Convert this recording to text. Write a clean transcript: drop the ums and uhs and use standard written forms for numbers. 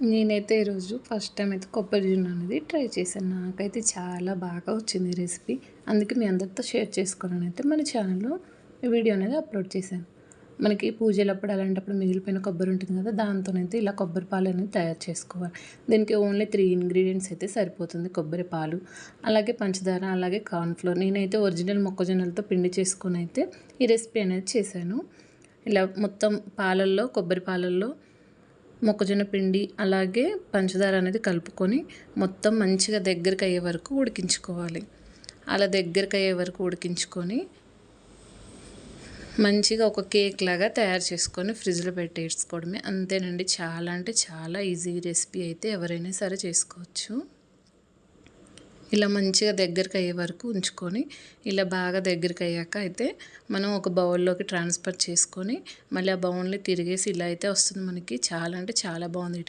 నేనైతే ఈరోజు first time అయితే కొబ్బరి జున్ను అనేది ట్రై చేశాను. నాకైతే చాలా బాగా వచ్చింది ఈ రెసిపీ. అందుకే మీ అందరితో షేర్ చేసుకోవాలని అయితే మన ఛానల్‌లో ఈ వీడియో అనేది అప్లోడ్ చేశాను. మనకి పూజలప్పుడు అలాంటప్పుడు మిగిలిపోయిన కొబ్బరి ఉంటుంది కదా! దాంతోనైతే ఇలా కొబ్బరి పాలు అనేది తయారు చేసుకోవాలి. దీనికి ఓన్లీ 3 ఇంగ్రీడియెంట్స్ అయితే సరిపోతుంది. కొబ్బరి పాలు, అలాగే పంచదార, అలాగే కార్న్‌ఫ్లోర్. నేనైతే ఒరిజినల్ మొక్కజొన్నలతో పిండి చేసుకొని అయితే ఈ రెసిపీ అనేది చేశాను. ఇలా మొత్తం పాలల్లో, కొబ్బరి పాలల్లో మొక్కజొన్న పిండి అలాగే పంచదార అనేది కలుపుకొని మొత్తం మంచిగా దగ్గరికి అయ్యే వరకు ఉడికించుకోవాలి. అలా దగ్గరికి అయ్యే వరకు ఉడికించుకొని మంచిగా ఒక కేక్ లాగా తయారు చేసుకొని ఫ్రిడ్జ్లో పెట్టేసుకోవడమే. అంతేనండి. చాలా అంటే చాలా ఈజీ రెసిపీ అయితే ఎవరైనా సరే చేసుకోవచ్చు. ఇలా మంచిగా దగ్గరికి అయ్యే వరకు ఉంచుకొని ఇలా బాగా దగ్గరికి అయ్యాక అయితే మనం ఒక బౌల్లోకి ట్రాన్స్ఫర్ చేసుకొని మళ్ళీ ఆ బౌల్ని తిరిగేసి ఇలా అయితే వస్తుంది మనకి. చాలా అంటే చాలా బాగుంది.